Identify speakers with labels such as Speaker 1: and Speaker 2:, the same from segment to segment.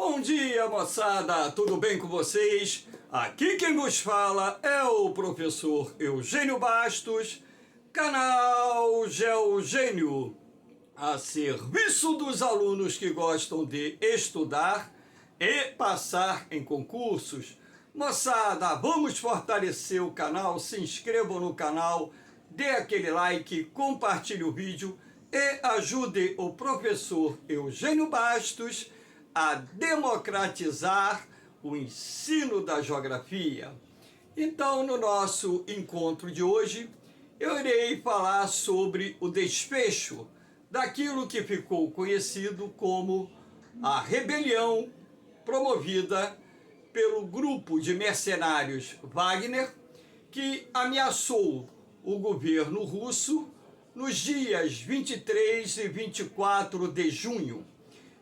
Speaker 1: Bom dia, moçada! Tudo bem com vocês? Aqui quem vos fala é o professor Eugênio Bastos, canal Geogênio, a serviço dos alunos que gostam de estudar e passar em concursos. Moçada, vamos fortalecer o canal, se inscrevam no canal, dê aquele like, compartilhe o vídeo e ajude o professor Eugênio Bastos a democratizar o ensino da geografia. Então, no nosso encontro de hoje, eu irei falar sobre o desfecho daquilo que ficou conhecido como a rebelião promovida pelo grupo de mercenários Wagner, que ameaçou o governo russo nos dias 23 e 24 de junho.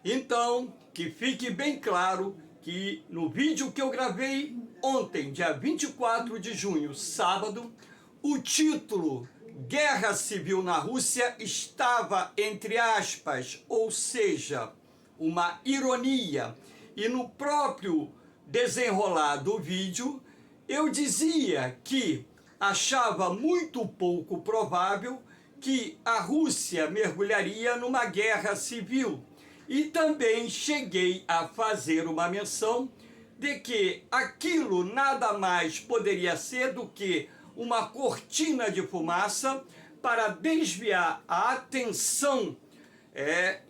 Speaker 1: Então, que fique bem claro que no vídeo que eu gravei ontem, dia 24 de junho, sábado, o título Guerra Civil na Rússia estava entre aspas, ou seja, uma ironia. E no próprio desenrolar do vídeo, eu dizia que achava muito pouco provável que a Rússia mergulharia numa guerra civil. E também cheguei a fazer uma menção de que aquilo nada mais poderia ser do que uma cortina de fumaça para desviar a atenção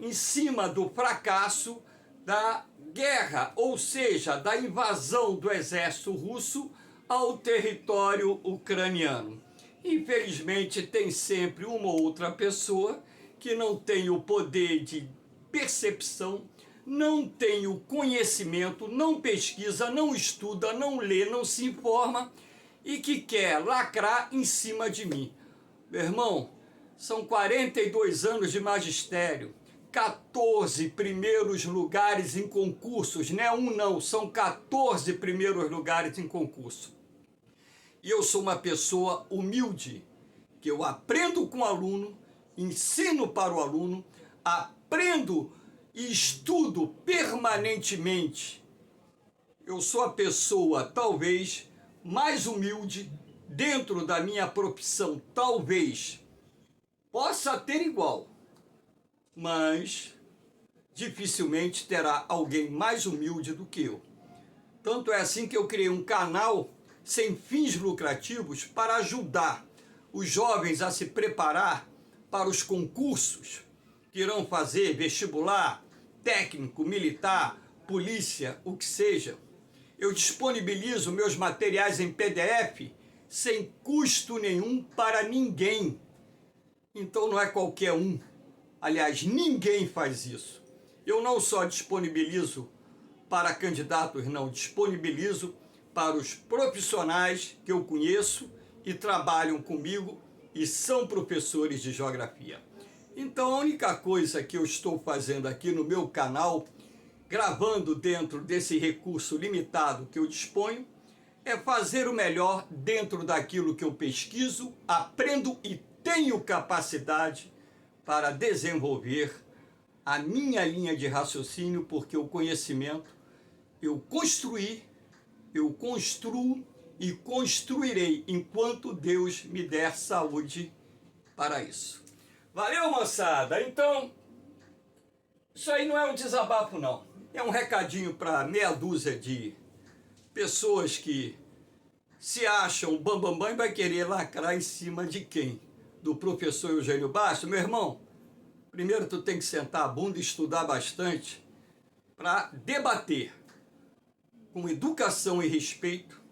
Speaker 1: em cima do fracasso da guerra, ou seja, da invasão do exército russo ao território ucraniano. Infelizmente, tem sempre uma ou outra pessoa que não tem o poder de percepção, não tem o conhecimento, não pesquisa, não estuda, não lê, não se informa e que quer lacrar em cima de mim. Meu irmão, são 42 anos de magistério, 14 primeiros lugares em concursos, não é um não, são 14 primeiros lugares em concurso. E eu sou uma pessoa humilde, que eu aprendo com o aluno, ensino para o aluno, aprendo e estudo permanentemente. Eu sou a pessoa, talvez, mais humilde dentro da minha profissão. Talvez possa ter igual, mas dificilmente terá alguém mais humilde do que eu. Tanto é assim que eu criei um canal sem fins lucrativos para ajudar os jovens a se preparar para os concursos que irão fazer, vestibular, técnico, militar, polícia, o que seja. Eu disponibilizo meus materiais em PDF sem custo nenhum para ninguém. Então não é qualquer um. Aliás, ninguém faz isso. Eu não só disponibilizo para candidatos, não, disponibilizo para os profissionais que eu conheço e trabalham comigo e são professores de geografia. Então a única coisa que eu estou fazendo aqui no meu canal, gravando dentro desse recurso limitado que eu disponho, é fazer o melhor dentro daquilo que eu pesquiso, aprendo e tenho capacidade para desenvolver a minha linha de raciocínio, porque o conhecimento eu construí, eu construo e construirei enquanto Deus me der saúde para isso. Valeu, moçada! Então, isso aí não é um desabafo, não. É um recadinho para meia dúzia de pessoas que se acham bambambam e vai querer lacrar em cima de quem? Do professor Eugênio Bastos? Meu irmão, primeiro tu tem que sentar a bunda e estudar bastante para debater com educação e respeito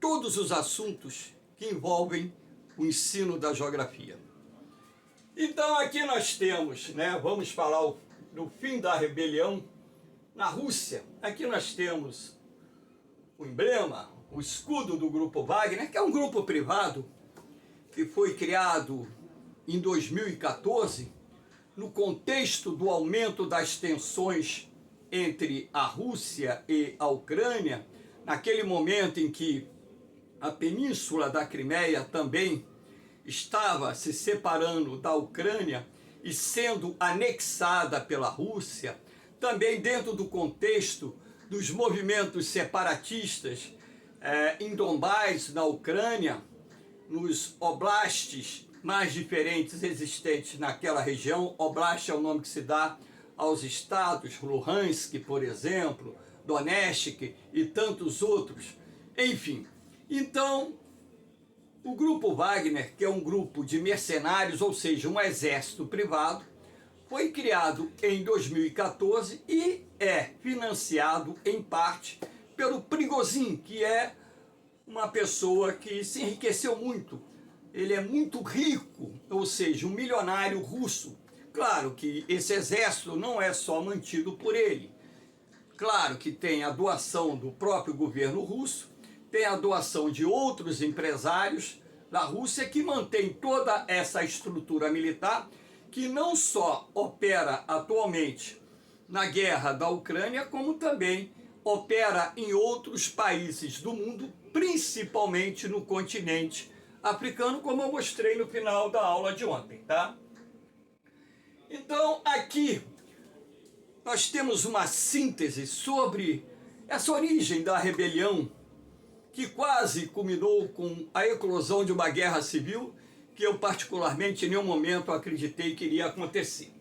Speaker 1: todos os assuntos que envolvem o ensino da geografia. Então aqui nós temos, vamos falar do fim da rebelião na Rússia. Aqui nós temos o emblema, o escudo do grupo Wagner, que é um grupo privado que foi criado em 2014 no contexto do aumento das tensões entre a Rússia e a Ucrânia, naquele momento em que a península da Crimeia também estava se separando da Ucrânia e sendo anexada pela Rússia, também dentro do contexto dos movimentos separatistas em Donbás, na Ucrânia, nos oblastes mais diferentes existentes naquela região. Oblast é o nome que se dá aos estados, Luhansk, por exemplo, Donetsk e tantos outros. Enfim, então, o Grupo Wagner, que é um grupo de mercenários, ou seja, um exército privado, foi criado em 2014 e é financiado em parte pelo Prigozhin, que é uma pessoa que se enriqueceu muito. Ele é muito rico, ou seja, um milionário russo. Claro que esse exército não é só mantido por ele. Claro que tem a doação do próprio governo russo, tem a doação de outros empresários da Rússia que mantém toda essa estrutura militar, que não só opera atualmente na guerra da Ucrânia, como também opera em outros países do mundo, principalmente no continente africano, como eu mostrei no final da aula de ontem, tá? Então, aqui nós temos uma síntese sobre essa origem da rebelião, que quase culminou com a eclosão de uma guerra civil, que eu particularmente em nenhum momento acreditei que iria acontecer.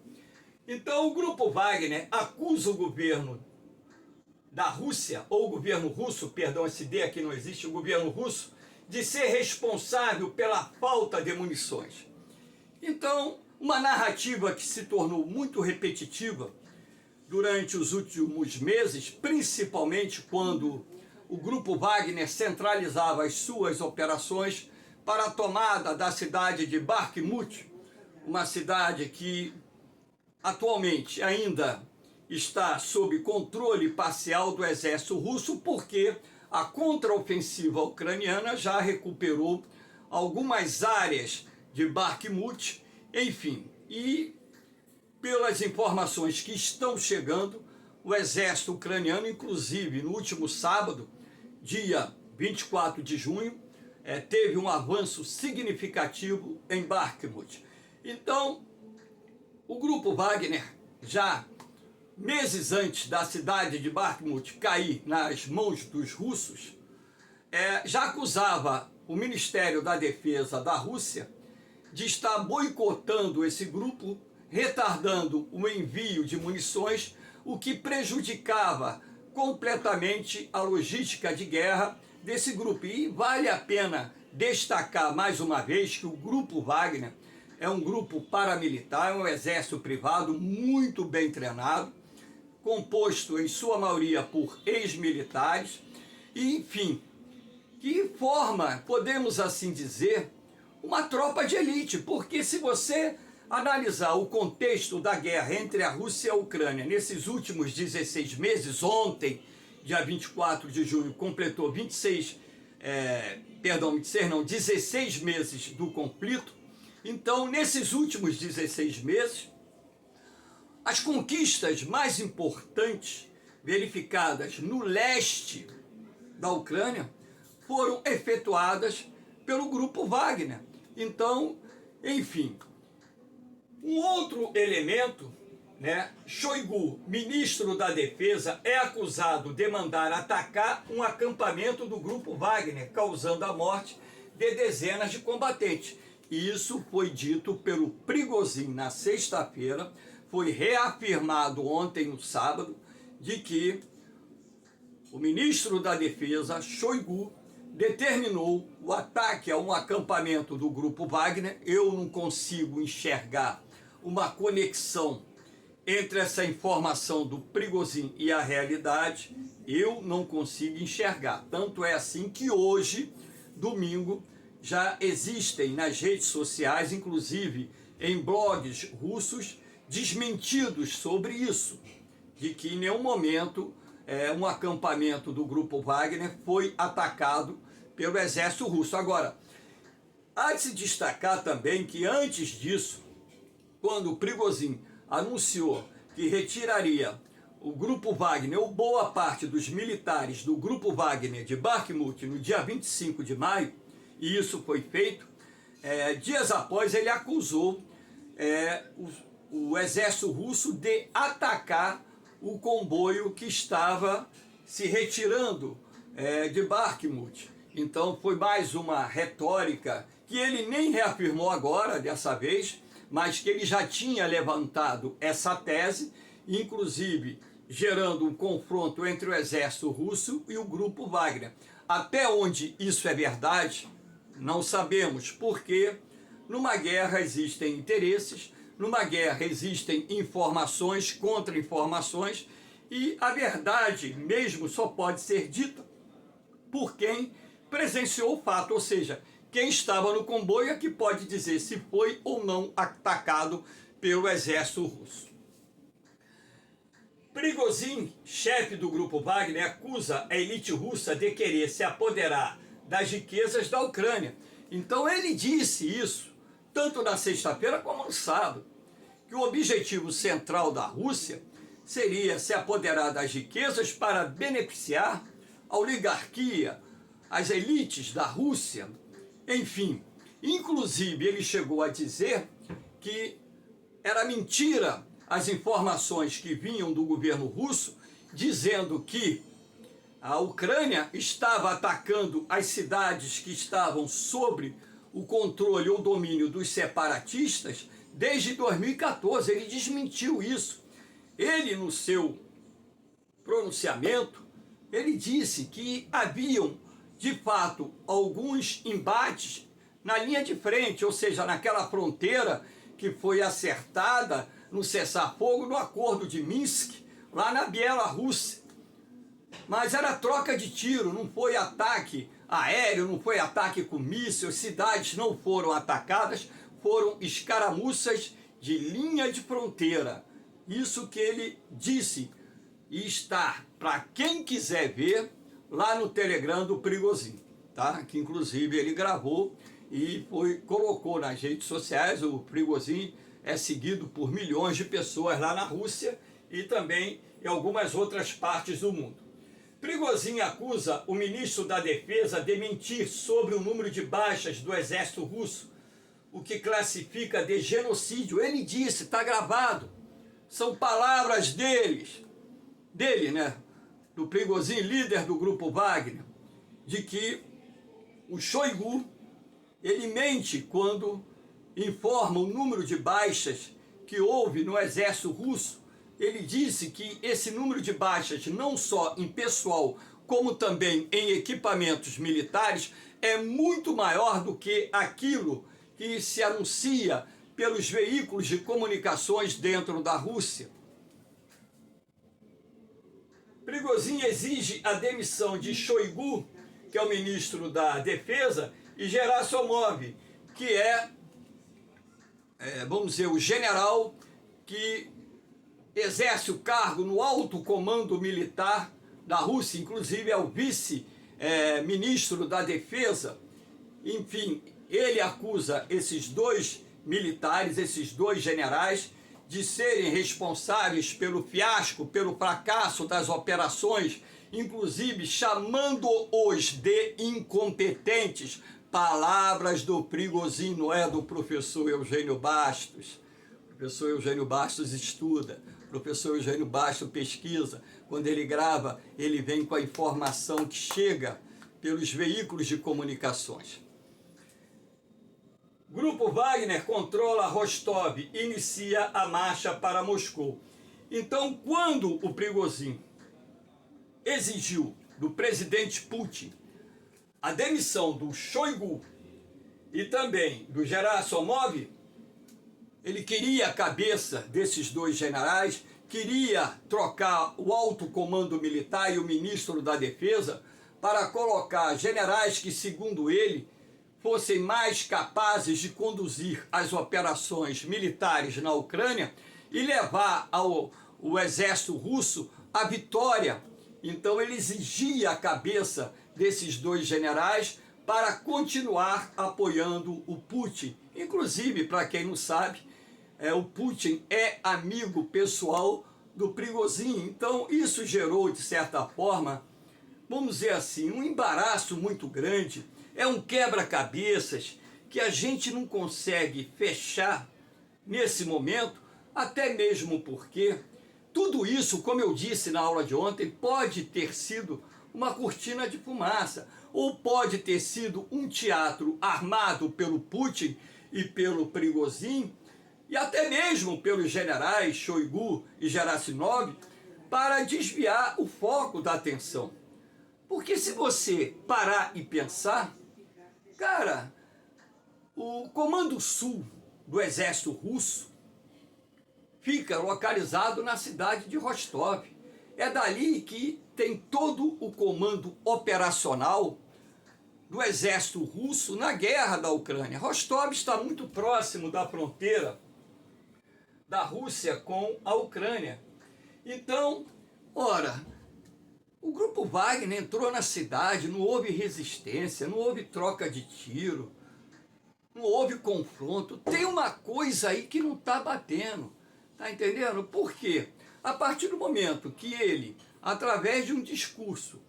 Speaker 1: Então o Grupo Wagner acusa o governo da Rússia, ou o governo russo, perdão, esse D aqui não existe, o governo russo, de ser responsável pela falta de munições. Então, uma narrativa que se tornou muito repetitiva durante os últimos meses, principalmente quando o Grupo Wagner centralizava as suas operações para a tomada da cidade de Bakhmut, uma cidade que atualmente ainda está sob controle parcial do exército russo, porque a contraofensiva ucraniana já recuperou algumas áreas de Bakhmut, enfim, e pelas informações que estão chegando, o exército ucraniano, inclusive no último sábado, dia 24 de junho, teve um avanço significativo em Bakhmut. Então, o Grupo Wagner, já meses antes da cidade de Bakhmut cair nas mãos dos russos, já acusava o Ministério da Defesa da Rússia de estar boicotando esse grupo, retardando o envio de munições, o que prejudicava completamente a logística de guerra desse grupo. E vale a pena destacar mais uma vez que o Grupo Wagner é um grupo paramilitar, é um exército privado muito bem treinado, composto em sua maioria por ex-militares, e enfim, que forma, podemos assim dizer, uma tropa de elite, porque se você analisar o contexto da guerra entre a Rússia e a Ucrânia nesses últimos 16 meses, ontem, dia 24 de junho, completou 16 meses do conflito. Então, nesses últimos 16 meses, as conquistas mais importantes verificadas no leste da Ucrânia foram efetuadas pelo Grupo Wagner. Então, enfim, um outro elemento, Shoigu, ministro da Defesa, é acusado de mandar atacar um acampamento do Grupo Wagner, causando a morte de dezenas de combatentes. Isso foi dito pelo Prigozhin na sexta-feira, foi reafirmado ontem, no sábado, de que o ministro da Defesa, Shoigu, determinou o ataque a um acampamento do Grupo Wagner. Eu não consigo enxergar uma conexão entre essa informação do Prigozhin e a realidade. Eu não consigo enxergar. Tanto é assim que hoje, domingo, já existem nas redes sociais, inclusive em blogs russos, desmentidos sobre isso, de que em nenhum momento um acampamento do Grupo Wagner foi atacado pelo exército russo. Agora, há de se destacar também que antes disso, quando o Prigozhin anunciou que retiraria o Grupo Wagner, ou boa parte dos militares do Grupo Wagner de Bakhmut no dia 25 de maio, e isso foi feito, dias após ele acusou o exército russo de atacar o comboio que estava se retirando de Bakhmut. Então foi mais uma retórica que ele nem reafirmou agora, dessa vez, mas que ele já tinha levantado essa tese, inclusive gerando um confronto entre o exército russo e o grupo Wagner. Até onde isso é verdade, não sabemos, porque numa guerra existem interesses, numa guerra existem informações, contra-informações, e a verdade mesmo só pode ser dita por quem presenciou o fato, ou seja, quem estava no comboio é que pode dizer se foi ou não atacado pelo exército russo. Prigozhin, chefe do grupo Wagner, acusa a elite russa de querer se apoderar das riquezas da Ucrânia. Então ele disse isso, tanto na sexta-feira como no sábado, que o objetivo central da Rússia seria se apoderar das riquezas para beneficiar a oligarquia, as elites da Rússia, enfim. Inclusive ele chegou a dizer que era mentira as informações que vinham do governo russo, dizendo que a Ucrânia estava atacando as cidades que estavam sob o controle ou domínio dos separatistas desde 2014. Ele desmentiu isso. Ele, no seu pronunciamento, ele disse que haviam, de fato, alguns embates na linha de frente, ou seja, naquela fronteira que foi acertada no cessar-fogo no Acordo de Minsk, lá na Bielorrússia. Mas era troca de tiro, não foi ataque aéreo, não foi ataque com mísseis, cidades não foram atacadas, foram escaramuças de linha de fronteira. Isso que ele disse, e está, para quem quiser ver, lá no Telegram do Prigozhin, tá? Que inclusive ele gravou e colocou nas redes sociais. O Prigozhin é seguido por milhões de pessoas lá na Rússia e também em algumas outras partes do mundo. Prigozhin acusa o ministro da Defesa de mentir sobre o número de baixas do exército russo, o que classifica de genocídio. Ele disse, está gravado, são palavras dele, né, do Prigozhin, líder do grupo Wagner, de que o Shoigu, ele mente quando informa o número de baixas que houve no exército russo. Ele disse que esse número de baixas, não só em pessoal, como também em equipamentos militares, é muito maior do que aquilo que se anuncia pelos veículos de comunicações dentro da Rússia. Prigozhin exige a demissão de Shoigu, que é o ministro da Defesa, e Gerasimov, que vamos dizer, o general que exerce o cargo no alto comando militar da Rússia, inclusive é o vice-ministro da Defesa. Enfim, ele acusa esses dois militares, esses dois generais, de serem responsáveis pelo fiasco, pelo fracasso das operações, inclusive chamando-os de incompetentes. Palavras do Prigozhin, não é do professor Eugênio Bastos. O professor Eugênio Bastos estuda, o professor Eugênio Bastos pesquisa. Quando ele grava, ele vem com a informação que chega pelos veículos de comunicações. Grupo Wagner controla Rostov e inicia a marcha para Moscou. Então, quando o Prigozhin exigiu do presidente Putin a demissão do Shoigu e também do Gerasimov, ele queria a cabeça desses dois generais, queria trocar o alto comando militar e o ministro da Defesa para colocar generais que, segundo ele, fossem mais capazes de conduzir as operações militares na Ucrânia e levar o exército russo à vitória. Então ele exigia a cabeça desses dois generais para continuar apoiando o Putin. Inclusive, para quem não sabe, o Putin é amigo pessoal do Prigozhin. Então isso gerou, de certa forma, vamos dizer assim, um embaraço muito grande. É um quebra-cabeças que a gente não consegue fechar nesse momento, até mesmo porque tudo isso, como eu disse na aula de ontem, pode ter sido uma cortina de fumaça, ou pode ter sido um teatro armado pelo Putin e pelo Prigozhin, e até mesmo pelos generais Shoigu e Gerasimov, para desviar o foco da atenção. Porque se você parar e pensar, cara, o Comando Sul do Exército Russo fica localizado na cidade de Rostov. É dali que tem todo o comando operacional do exército russo na guerra da Ucrânia. Rostov está muito próximo da fronteira da Rússia com a Ucrânia. Então, ora, o grupo Wagner entrou na cidade, não houve resistência, não houve troca de tiro, não houve confronto. Tem uma coisa aí que não está batendo, tá entendendo? Por quê? A partir do momento que ele, através de um discurso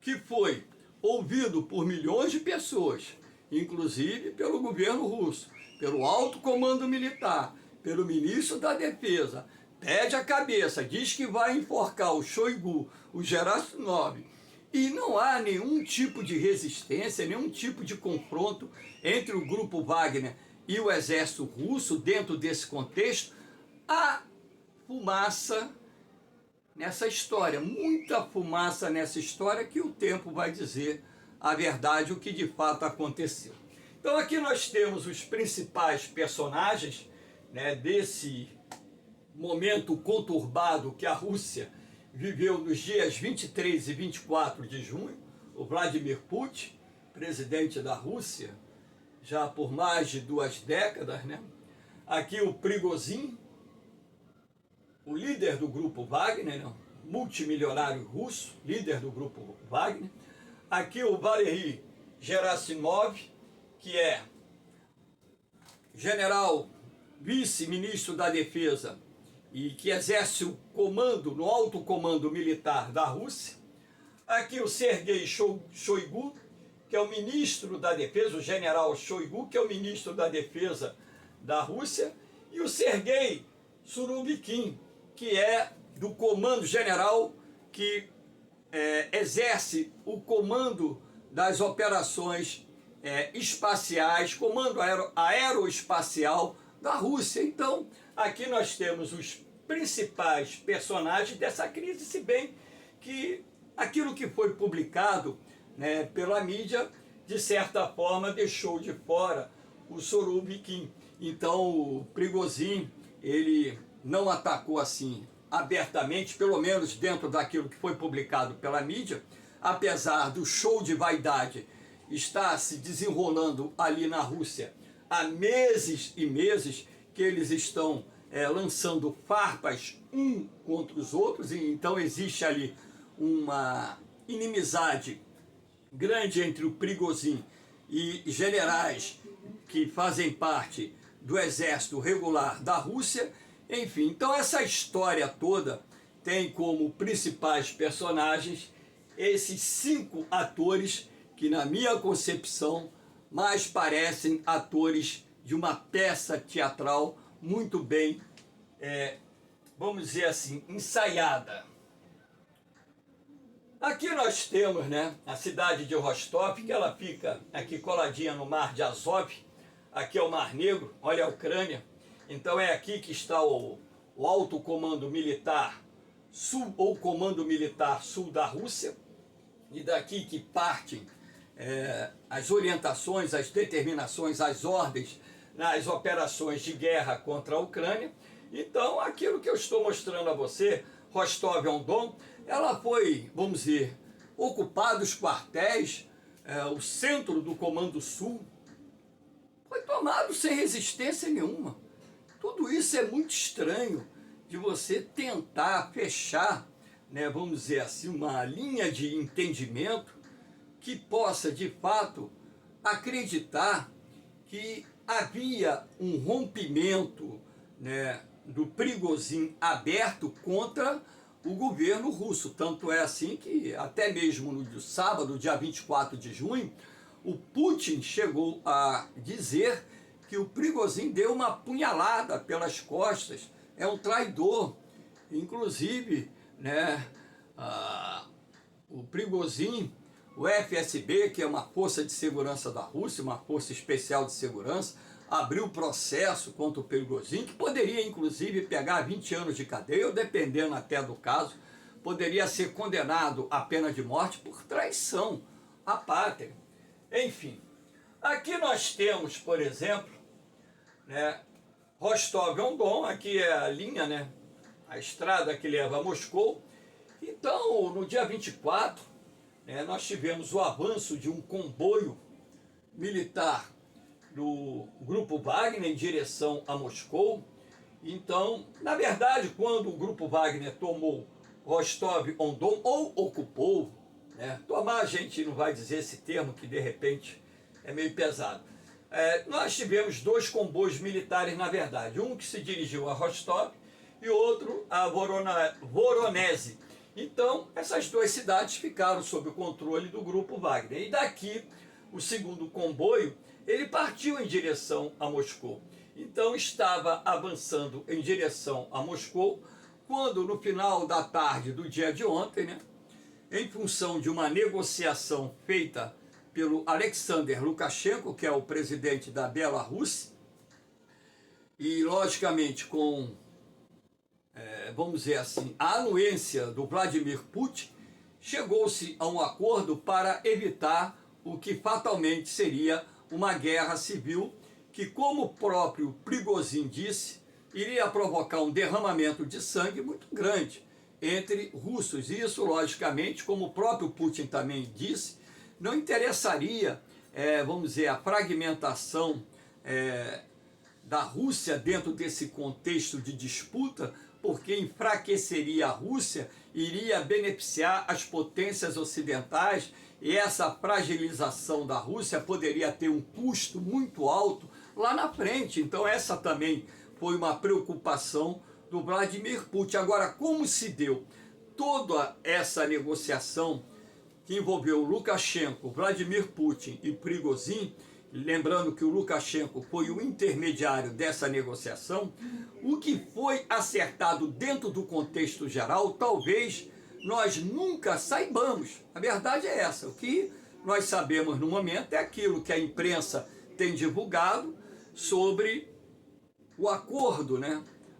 Speaker 1: que foi ouvido por milhões de pessoas, inclusive pelo governo russo, pelo alto comando militar, pelo ministro da Defesa, pede a cabeça, diz que vai enforcar o Shoigu, o Gerasimov, e não há nenhum tipo de resistência, nenhum tipo de confronto entre o grupo Wagner e o exército russo dentro desse contexto, há fumaça nessa história, muita fumaça nessa história, que o tempo vai dizer a verdade, o que de fato aconteceu. Então aqui nós temos os principais personagens, né, desse momento conturbado que a Rússia viveu nos dias 23 e 24 de junho. O Vladimir Putin, presidente da Rússia, já por mais de 2 décadas, né? Aqui o Prigozhin, o líder do grupo Wagner, né? Multimilionário russo, líder do grupo Wagner. Aqui o Valery Gerasimov, que é general vice-ministro da Defesa e que exerce o comando, no alto comando militar da Rússia. Aqui o Sergei Shoigu, que é o ministro da Defesa, o general Shoigu, que é o ministro da Defesa da Rússia, e o Sergei Surovikin, que é do comando general que exerce o comando das operações espaciais, comando aeroespacial da Rússia. Então, aqui nós temos os principais personagens dessa crise, se bem que aquilo que foi publicado, né, pela mídia, de certa forma, deixou de fora o Surovikin. Então, o Prigozhin, ele não atacou assim abertamente, pelo menos dentro daquilo que foi publicado pela mídia, apesar do show de vaidade estar se desenrolando ali na Rússia há meses e meses, que eles estão lançando farpas um contra os outros, e então existe ali uma inimizade grande entre o Prigozhin e generais que fazem parte do exército regular da Rússia. Enfim, então essa história toda tem como principais personagens esses 5 atores que, na minha concepção, mais parecem atores de uma peça teatral muito bem, vamos dizer assim, ensaiada. Aqui nós temos, né, a cidade de Rostov, que ela fica aqui coladinha no Mar de Azov. Aqui é o Mar Negro, olha a Ucrânia. Então é aqui que está o Alto Comando Militar Sul, ou Comando Militar Sul da Rússia, e daqui que partem as orientações, as determinações, as ordens nas operações de guerra contra a Ucrânia. Então, aquilo que eu estou mostrando a você, Rostov-on-Don, ela foi, vamos dizer, ocupado os quartéis, o centro do Comando Sul foi tomado sem resistência nenhuma. Tudo isso é muito estranho de você tentar fechar, né, vamos dizer assim, uma linha de entendimento que possa, de fato, acreditar que havia um rompimento, né, do Prigozhin aberto contra o governo russo. Tanto é assim que, até mesmo no sábado, dia 24 de junho, o Putin chegou a dizer que o Prigozhin deu uma punhalada pelas costas, é um traidor. inclusive, né, o Prigozhin, o FSB, que é uma força de segurança da Rússia, uma força especial de segurança, abriu processo contra o Prigozhin, que poderia inclusive pegar 20 anos de cadeia, ou dependendo até do caso, poderia ser condenado à pena de morte por traição à pátria. Enfim, aqui nós temos, por exemplo, né, Rostov-on-Don, aqui é a linha, né, a estrada que leva a Moscou. Então, no dia 24, nós tivemos o avanço de um comboio militar do Grupo Wagner em direção a Moscou. Então, na verdade, quando o Grupo Wagner tomou Rostov-on-Don, ou ocupou, tomar a gente não vai dizer esse termo que de repente é meio pesado. Nós tivemos dois comboios militares, na verdade, um que se dirigiu a Rostov e outro a Voronezh. Então, essas duas cidades ficaram sob o controle do Grupo Wagner. E daqui, o segundo comboio, ele partiu em direção a Moscou. Então, estava avançando em direção a Moscou, quando no final da tarde do dia de ontem, em função de uma negociação feita pelo Alexander Lukashenko, que é o presidente da Bielorrússia, e logicamente com, vamos dizer assim, a anuência do Vladimir Putin, chegou-se a um acordo para evitar o que fatalmente seria uma guerra civil, que, como o próprio Prigozhin disse, iria provocar um derramamento de sangue muito grande entre russos. E isso, logicamente, como o próprio Putin também disse, não interessaria, vamos dizer, a fragmentação da Rússia dentro desse contexto de disputa, porque enfraqueceria a Rússia, iria beneficiar as potências ocidentais, e essa fragilização da Rússia poderia ter um custo muito alto lá na frente. Então essa também foi uma preocupação do Vladimir Putin. Agora, como se deu toda essa negociação que envolveu Lukashenko, Vladimir Putin e Prigozhin, lembrando que o Lukashenko foi o intermediário dessa negociação, o que foi acertado dentro do contexto geral, talvez nós nunca saibamos. A verdade é essa. O que nós sabemos no momento é aquilo que a imprensa tem divulgado sobre o acordo,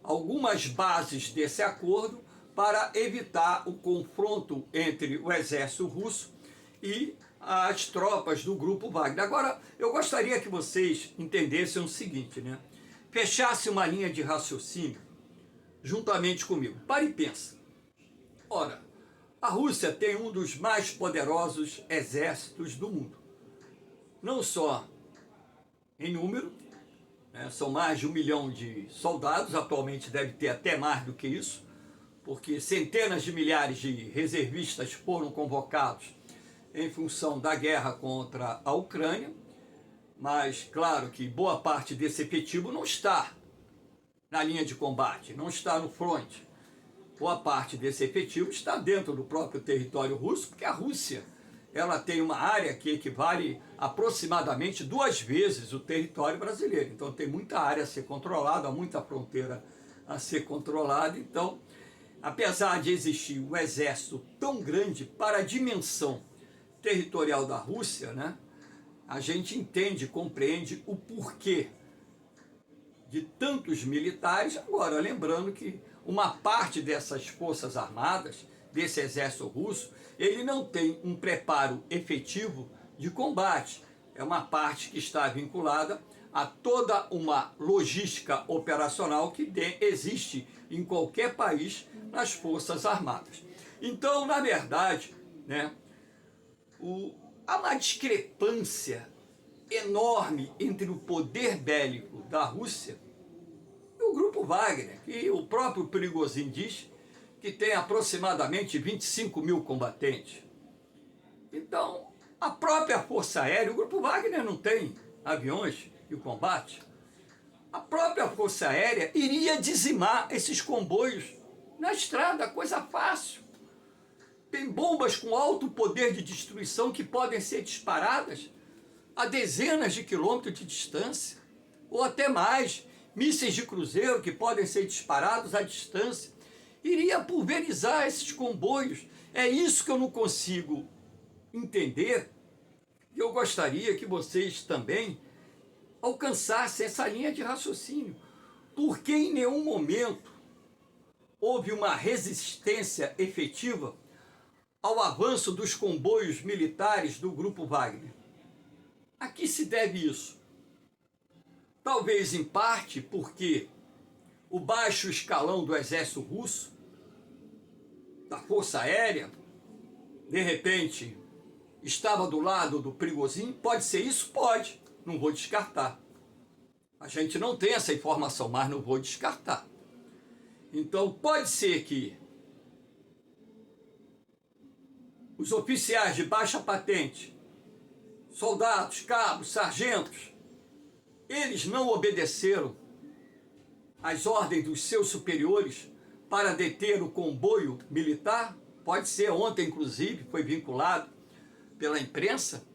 Speaker 1: algumas bases desse acordo para evitar o confronto entre o exército russo e as tropas do Grupo Wagner. Agora, eu gostaria que vocês entendessem o seguinte, fechasse uma linha de raciocínio juntamente comigo. Para e pensa. Ora, a Rússia tem um dos mais poderosos exércitos do mundo. Não só em número, são mais de 1 milhão de soldados, atualmente deve ter até mais do que isso, porque centenas de milhares de reservistas foram convocados em função da guerra contra a Ucrânia, mas claro que boa parte desse efetivo não está na linha de combate, não está no fronte. Boa parte desse efetivo está dentro do próprio território russo, porque a Rússia ela tem uma área que equivale aproximadamente 2 vezes o território brasileiro. Então tem muita área a ser controlada, muita fronteira a ser controlada. Então, apesar de existir um exército tão grande para a dimensão territorial da Rússia, a gente entende, compreende o porquê de tantos militares. Agora, lembrando que uma parte dessas forças armadas, desse exército russo, ele não tem um preparo efetivo de combate. É uma parte que está vinculada a toda uma logística operacional que existe em qualquer país nas forças armadas. Então, na verdade, há uma discrepância enorme entre o poder bélico da Rússia e o Grupo Wagner, que o próprio Prigozhin diz que tem aproximadamente 25 mil combatentes. Então, a própria Força Aérea, o Grupo Wagner não tem aviões de combate, a própria Força Aérea iria dizimar esses comboios na estrada, coisa fácil. Tem bombas com alto poder de destruição que podem ser disparadas a dezenas de quilômetros de distância, ou até mais, mísseis de cruzeiro que podem ser disparados à distância. iria pulverizar esses comboios. É isso que eu não consigo entender. E eu gostaria que vocês também alcançassem essa linha de raciocínio. Porque em nenhum momento houve uma resistência efetiva ao avanço dos comboios militares do Grupo Wagner. A que se deve isso? Talvez em parte porque o baixo escalão do exército russo, da Força Aérea, de repente estava do lado do Prigozhin. Pode ser isso? Pode. Não vou descartar. A gente não tem essa informação, mas não vou descartar. Então pode ser que os oficiais de baixa patente, soldados, cabos, sargentos, eles não obedeceram às ordens dos seus superiores para deter o comboio militar. Pode ser, ontem inclusive foi vinculado pela imprensa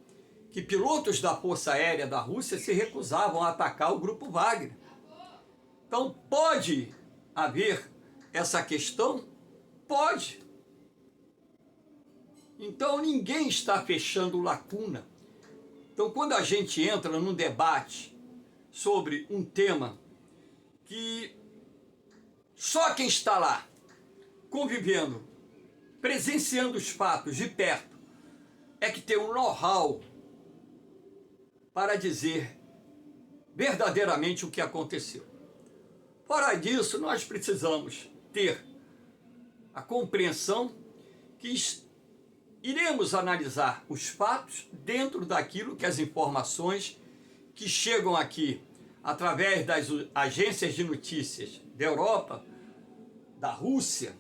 Speaker 1: que pilotos da Força Aérea da Rússia se recusavam a atacar o Grupo Wagner. Então pode haver essa questão? Pode. Então ninguém está fechando lacuna. Então quando a gente entra num debate sobre um tema que só quem está lá, convivendo, presenciando os fatos de perto, é que tem um know-how para dizer verdadeiramente o que aconteceu. Fora disso, nós precisamos ter a compreensão que iremos analisar os fatos dentro daquilo que as informações que chegam aqui através das agências de notícias da Europa, da Rússia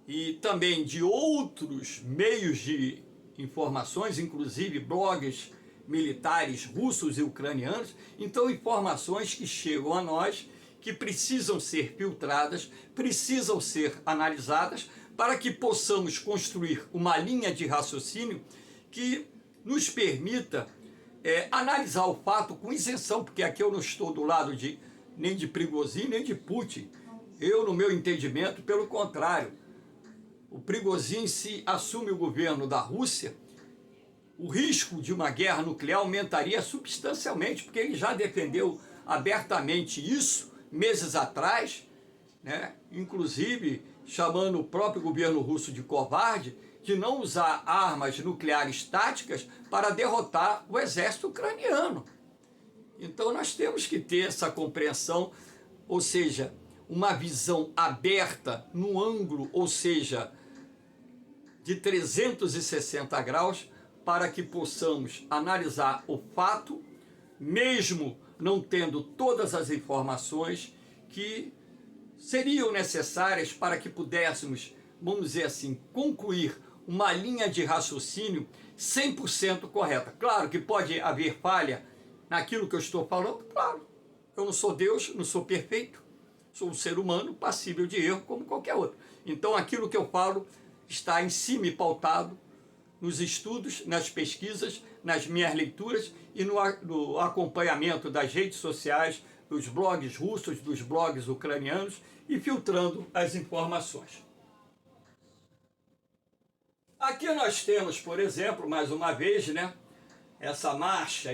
Speaker 1: e também de outros meios de informações, inclusive blogs militares russos e ucranianos. Então, informações que chegam a nós, que precisam ser filtradas, precisam ser analisadas, para que possamos construir uma linha de raciocínio que nos permita analisar o fato com isenção, porque aqui eu não estou do lado nem de Prigozhin, nem de Putin. Eu, no meu entendimento, pelo contrário, o Prigozhin, se assume o governo da Rússia, o risco de uma guerra nuclear aumentaria substancialmente, porque ele já defendeu abertamente isso meses atrás, né? Inclusive chamando o próprio governo russo de covarde, de não usar armas nucleares táticas para derrotar o exército ucraniano. Então nós temos que ter essa compreensão, ou seja, uma visão aberta no ângulo, ou seja, de 360 graus, para que possamos analisar o fato, mesmo não tendo todas as informações que seriam necessárias para que pudéssemos, vamos dizer assim, concluir uma linha de raciocínio 100% correta. Claro que pode haver falha naquilo que eu estou falando, claro. Eu não sou Deus, não sou perfeito, sou um ser humano passível de erro como qualquer outro. Então aquilo que eu falo está em cima e pautado nos estudos, nas pesquisas, nas minhas leituras e no acompanhamento das redes sociais, dos blogs russos, dos blogs ucranianos e filtrando as informações. Aqui nós temos, por exemplo, mais uma vez, né, essa marcha,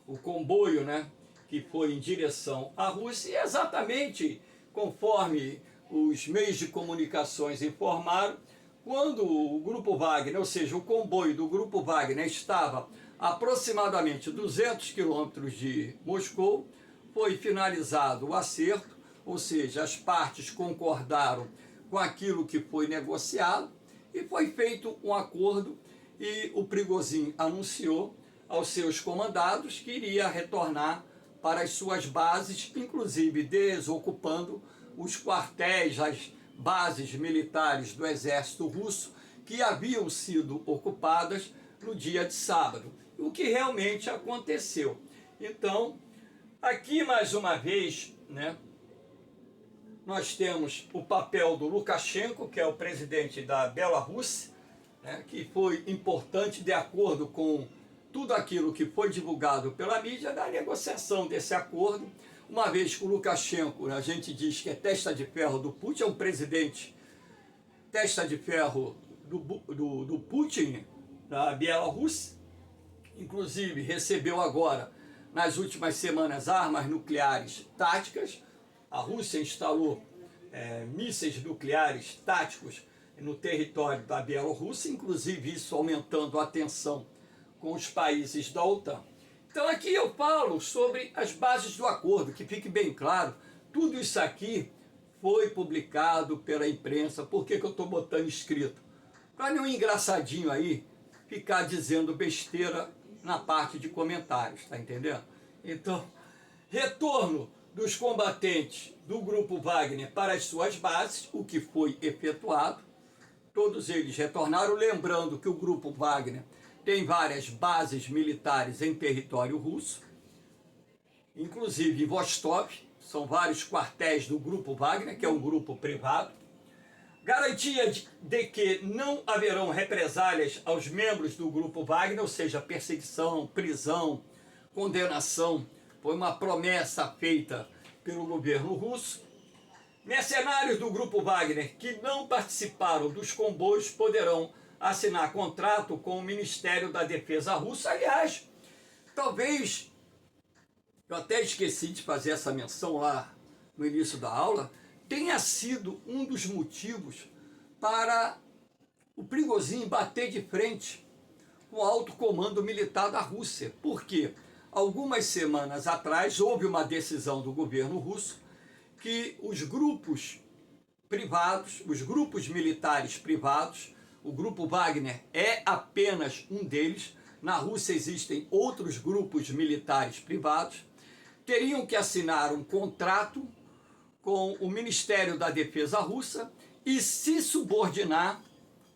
Speaker 1: o comboio, né, que foi em direção à Rússia, e exatamente conforme os meios de comunicações informaram, quando o Grupo Wagner, ou seja, o comboio do Grupo Wagner estava a aproximadamente 200 quilômetros de Moscou, foi finalizado o acerto, ou seja, as partes concordaram com aquilo que foi negociado e foi feito um acordo, e o Prigozhin anunciou aos seus comandados que iria retornar para as suas bases, inclusive desocupando os quartéis, as bases militares do exército russo que haviam sido ocupadas no dia de sábado, o que realmente aconteceu. Então, aqui mais uma vez, né, nós temos o papel do Lukashenko, que é o presidente da Bielorrússia, né, que foi importante de acordo com tudo aquilo que foi divulgado pela mídia da negociação desse acordo, uma vez que o Lukashenko, a gente diz que é testa de ferro do Putin, é um presidente testa de ferro do Putin, da Bielorrússia, inclusive recebeu agora, nas últimas semanas, armas nucleares táticas. A Rússia instalou mísseis nucleares táticos no território da Bielorrússia, inclusive isso aumentando a tensão com os países da OTAN. Então aqui eu falo sobre as bases do acordo, que fique bem claro, tudo isso aqui foi publicado pela imprensa. Por que eu estou botando escrito? Para nenhum engraçadinho aí ficar dizendo besteira na parte de comentários, tá entendendo? Então, retorno dos combatentes do Grupo Wagner para as suas bases, o que foi efetuado. Todos eles retornaram, lembrando que o Grupo Wagner tem várias bases militares em território russo, inclusive em Vostok, são vários quartéis do Grupo Wagner, que é um grupo privado. Garantia de que não haverão represálias aos membros do Grupo Wagner, ou seja, perseguição, prisão, condenação, foi uma promessa feita pelo governo russo. Mercenários do Grupo Wagner que não participaram dos comboios poderão assinar contrato com o Ministério da Defesa russo. Aliás, talvez, eu até esqueci de fazer essa menção lá no início da aula, tenha sido um dos motivos para o Prigozhin bater de frente com o alto comando militar da Rússia. Por quê? Algumas semanas atrás houve uma decisão do governo russo que os grupos privados, os grupos militares privados, o Grupo Wagner é apenas um deles, na Rússia existem outros grupos militares privados, teriam que assinar um contrato com o Ministério da Defesa russa e se subordinar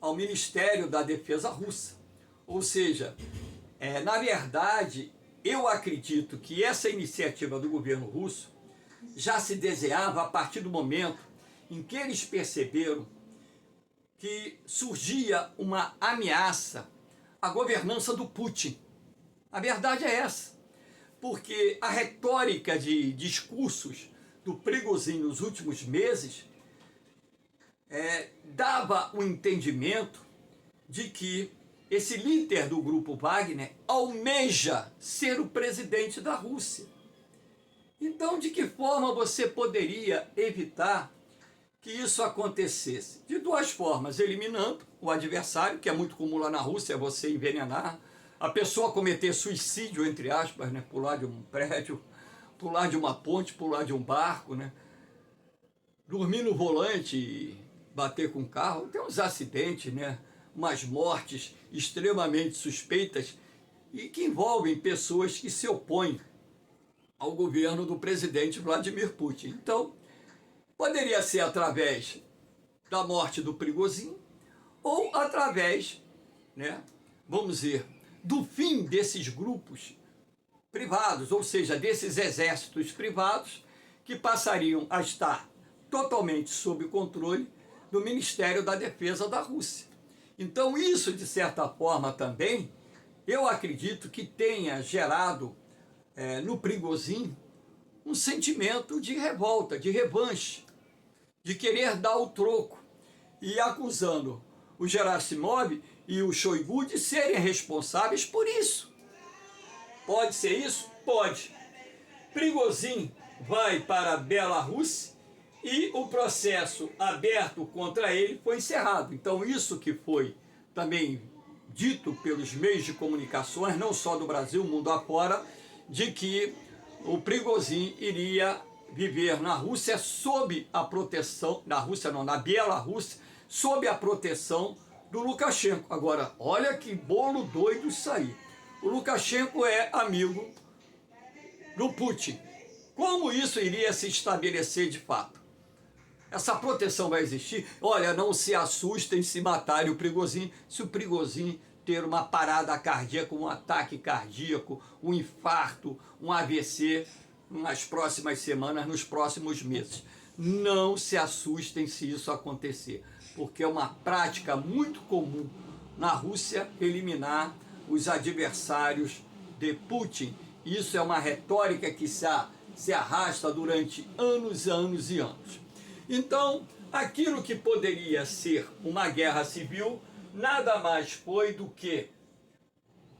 Speaker 1: ao Ministério da Defesa russa. Ou seja, na verdade, eu acredito que essa iniciativa do governo russo já se desenhava a partir do momento em que eles perceberam que surgia uma ameaça à governança do Putin. A verdade é essa, porque a retórica de discursos do Prigozhin nos últimos meses dava o entendimento de que esse líder do Grupo Wagner almeja ser o presidente da Rússia. Então, de que forma você poderia evitar que isso acontecesse? De duas formas: eliminando o adversário, que é muito comum lá na Rússia, é você envenenar, a pessoa cometer suicídio, entre aspas, né? Pular de um prédio, pular de uma ponte, pular de um barco, né? Dormir no volante e bater com o carro. Tem uns acidentes, né? Umas mortes extremamente suspeitas e que envolvem pessoas que se opõem ao governo do presidente Vladimir Putin. Então, poderia ser através da morte do Prigozhin ou através, né, vamos dizer, do fim desses grupos privados, ou seja, desses exércitos privados que passariam a estar totalmente sob o controle do Ministério da Defesa da Rússia. Então isso, de certa forma também, eu acredito que tenha gerado no Prigozhin um sentimento de revolta, de revanche, de querer dar o troco, e acusando o Gerasimov e o Shoigu de serem responsáveis por isso. Pode ser isso? Pode. Prigozhin vai para a Bielorrússia e o processo aberto contra ele foi encerrado. Então isso que foi também dito pelos meios de comunicações, não só do Brasil, mundo afora, de que o Prigozhin iria viver na Rússia sob a proteção, na Bielorrússia, sob a proteção do Lukashenko. Agora, olha que bolo doido isso aí. O Lukashenko é amigo do Putin. Como isso iria se estabelecer de fato? Essa proteção vai existir? Olha, não se assustem se matarem o Prigozhin, se o Prigozhin ter uma parada cardíaca, um ataque cardíaco, um infarto, um AVC nas próximas semanas, nos próximos meses. Não se assustem se isso acontecer, porque é uma prática muito comum na Rússia eliminar os adversários de Putin. Isso é uma retórica que se arrasta durante anos e anos e anos. Então, aquilo que poderia ser uma guerra civil nada mais foi do que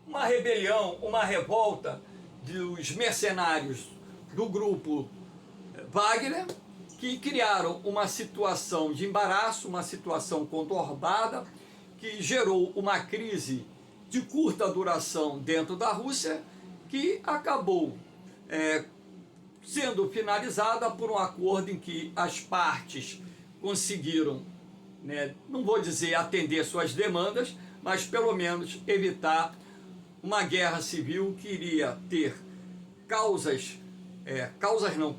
Speaker 1: uma rebelião, uma revolta dos mercenários do grupo Wagner, que criaram uma situação de embaraço, uma situação conturbada, que gerou uma crise de curta duração dentro da Rússia, que acabou sendo finalizada por um acordo em que as partes conseguiram, não vou dizer atender suas demandas, mas pelo menos evitar uma guerra civil que iria ter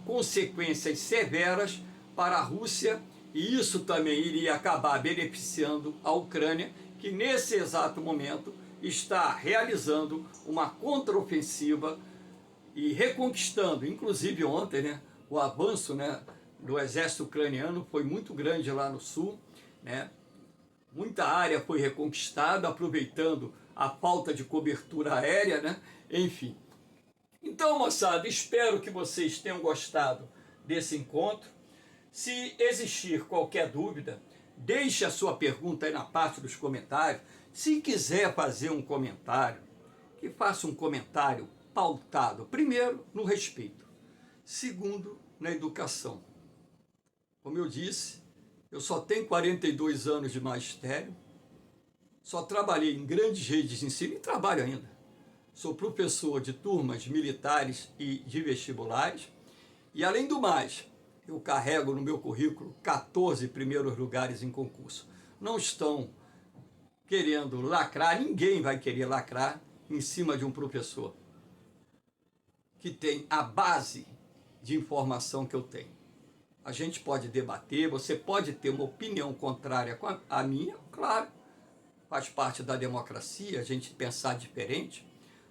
Speaker 1: consequências severas para a Rússia, e isso também iria acabar beneficiando a Ucrânia, que nesse exato momento está realizando uma contraofensiva e reconquistando, inclusive ontem, o avanço, do exército ucraniano foi muito grande lá no sul, muita área foi reconquistada, aproveitando a falta de cobertura aérea, enfim. Então, moçada, espero que vocês tenham gostado desse encontro. Se existir qualquer dúvida, deixe a sua pergunta aí na parte dos comentários. Se quiser fazer um comentário, que faça um comentário pautado, primeiro, no respeito, segundo, na educação. Como eu disse, eu só tenho 42 anos de magistério, só trabalhei em grandes redes de ensino e trabalho ainda. Sou professor de turmas militares e de vestibulares, e além do mais, eu carrego no meu currículo 14 primeiros lugares em concurso. Não estão querendo lacrar, ninguém vai querer lacrar em cima de um professor que tem a base de informação que eu tenho. A gente pode debater, você pode ter uma opinião contrária com a minha, claro, faz parte da democracia, a gente pensar diferente.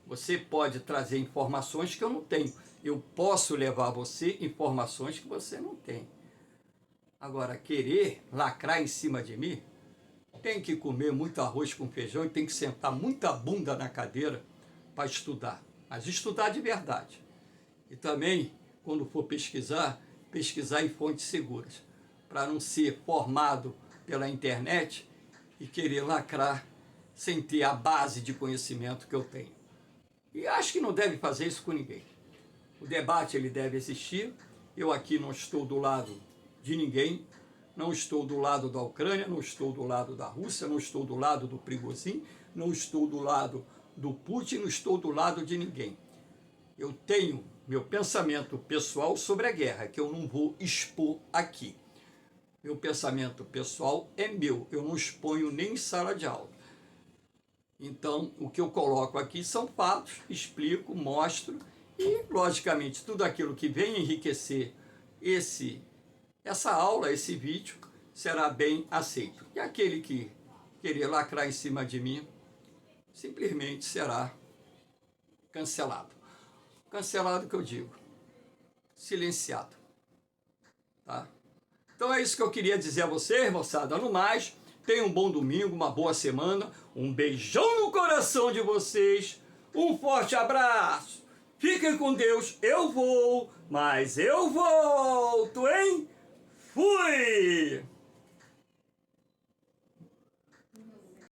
Speaker 1: Você pode trazer informações que eu não tenho. Eu posso levar a você informações que você não tem. Agora, querer lacrar em cima de mim, tem que comer muito arroz com feijão e tem que sentar muita bunda na cadeira para estudar. Mas estudar de verdade. E também, quando for pesquisar em fontes seguras. Para não ser formado pela internet e querer lacrar sem ter a base de conhecimento que eu tenho. E acho que não deve fazer isso com ninguém. O debate ele deve existir. Eu aqui não estou do lado de ninguém, não estou do lado da Ucrânia, não estou do lado da Rússia, não estou do lado do Prigozhin, não estou do lado do Putin, não estou do lado de ninguém. Eu tenho meu pensamento pessoal sobre a guerra, que eu não vou expor aqui. Meu pensamento pessoal é meu, eu não exponho nem em sala de aula. Então, o que eu coloco aqui são fatos, explico, mostro e, logicamente, tudo aquilo que vem enriquecer essa aula, esse vídeo, será bem aceito. E aquele que querer lacrar em cima de mim, simplesmente será cancelado. Cancelado que eu digo, silenciado. Tá? Então é isso que eu queria dizer a vocês, moçada. No mais, tenham um bom domingo, uma boa semana, um beijão no coração de vocês, um forte abraço, fiquem com Deus, eu vou, mas eu volto, hein? Fui!